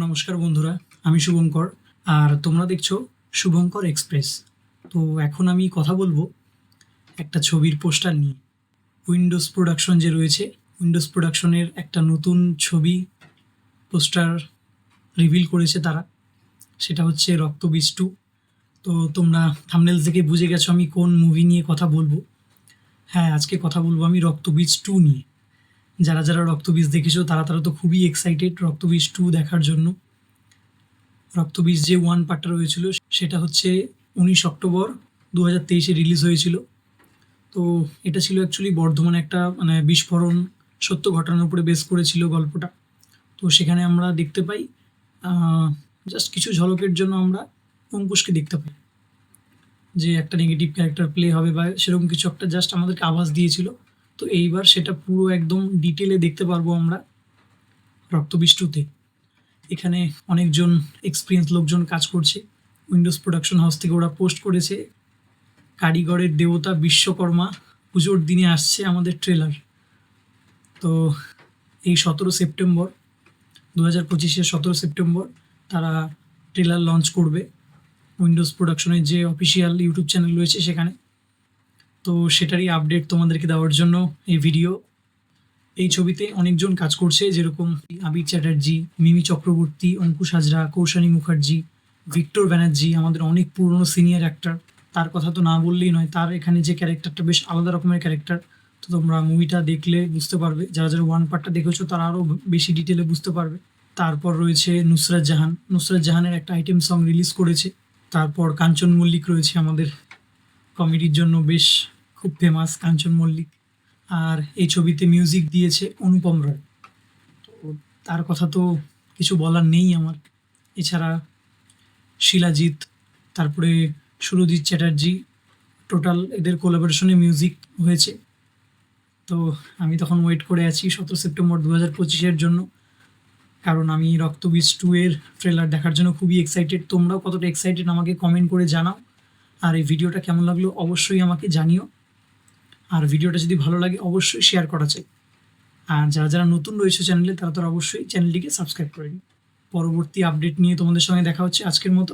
নমস্কার বন্ধুরা, আমি শুভঙ্কর আর তোমরা দেখছো শুভঙ্কর এক্সপ্রেস। তো এখন আমি কথা বলবো একটা ছবির পোস্টার নিয়ে। উইন্ডোজ প্রোডাকশন যে রয়েছে, উইন্ডোজ প্রোডাকশনের একটা নতুন ছবি পোস্টার রিভিল করেছে তারা। সেটা হচ্ছে রক্তবীজ 2। তো তোমরা থাম্বনেল থেকে বুঝে গেছো আমি কোন মুভি নিয়ে কথা বলবো। হ্যাঁ, আজকে কথা বলবো আমি রক্তবীজ 2 নিয়ে। যারা যারা রক্তবীজ দেখেছো তারা তারা তো খুবই এক্সাইটেড রক্তবীজ 2 দেখার জন্য। রক্তবীজ যে ওয়ান পার্টটা রয়েছিল সেটা হচ্ছে 19 অক্টোবর 2023-এ রিলিজ হয়েছিল। তো এটা ছিল অ্যাকচুয়ালি বর্ধমানে একটা বিস্ফোরণ সত্য ঘটনার উপরে বেস করেছিল গল্পটা। তো সেখানে আমরা দেখতে পাই জাস্ট কিছু ঝলকের জন্য আমরা অঙ্কুশকে দেখতে পাই যে একটা নেগেটিভ ক্যারেক্টার প্লে হবে বা সেরকম কিছু একটা জাস্ট আমাদেরকে আভাস দিয়েছিল। তো এইবার সেটা পুরো একদম ডিটেলে দেখতে পারবো আমরা রক্তবীজ 2-তে। এখানে অনেকজন এক্সপিরিয়েন্স লোকজন কাজ করছে। উইন্ডোজ প্রোডাকশন হাউস থেকে ওরা পোস্ট করেছে কারিগরের দেবতা বিশ্বকর্মা পুজোর দিনে আসছে আমাদের ট্রেলার। তো এই 17 সেপ্টেম্বর 2025-এর 17 সেপ্টেম্বর তারা ট্রেলার লঞ্চ করবে উইন্ডোজ প্রোডাকশনের যে অফিসিয়াল ইউটিউব চ্যানেল রয়েছে সেখানে। তো সেটারই আপডেট তোমাদেরকে দেওয়ার জন্য এই ভিডিও। এই ছবিতে অনেকজন কাজ করছে, যেরকম আবির চ্যাটার্জি, মিমি চক্রবর্তী, অঙ্কুশ হাজরা, কৌশানী মুখার্জি, ভিক্টর ব্যানার্জি, আমাদের অনেক পুরনো সিনিয়র অ্যাক্টর। তার কথা তো না বললেই নয়, তার এখানে যে ক্যারেক্টারটা বেশ আলাদা রকমের ক্যারেক্টার। তো তোমরা মুভিটা দেখলে বুঝতে পারবে, যারা যারা ওয়ান পার্টটা দেখেছো তারা আরও বেশি ডিটেলে বুঝতে পারবে। তারপর রয়েছে নুসরাত জাহান। নুসরাত জাহানের একটা আইটেম সং রিলিজ করেছে। তারপর কাঞ্চন মল্লিক রয়েছে, আমাদের কমেডির জন্য বেশ খুব ফেমাস কাঞ্চন মল্লিক। আর এই ছবিতে মিউজিক দিয়েছে অনুপম রয়। তো তার কথা তো কিছু বলার নেই আমার। এছাড়া শিলাজিৎ, তারপরে সুরজিৎ চ্যাটার্জি, টোটাল এদের কোলাবোরেশনে মিউজিক হয়েছে। তো আমি তখন ওয়েট করে আছি 17 সেপ্টেম্বর 2025-এর জন্য, কারণ আমি রক্তবীজ 2-এর ট্রেলার দেখার জন্য খুবই এক্সাইটেড। তোমরাও কতটা এক্সাইটেড আমাকে কমেন্ট করে জানাও। আর এই ভিডিওটা কেমন লাগলো অবশ্যই আমাকে জানিও। আর ভিডিওটা যদি ভালো লাগে অবশ্যই শেয়ার করা চাই। আর যারা যারা নতুন রয়েছে চ্যানেলে তারা তো অবশ্যই চ্যানেলটিকে সাবস্ক্রাইব করে নিন। পরবর্তী আপডেট নিয়ে তোমাদের সঙ্গে দেখা হচ্ছে আজকের মতো।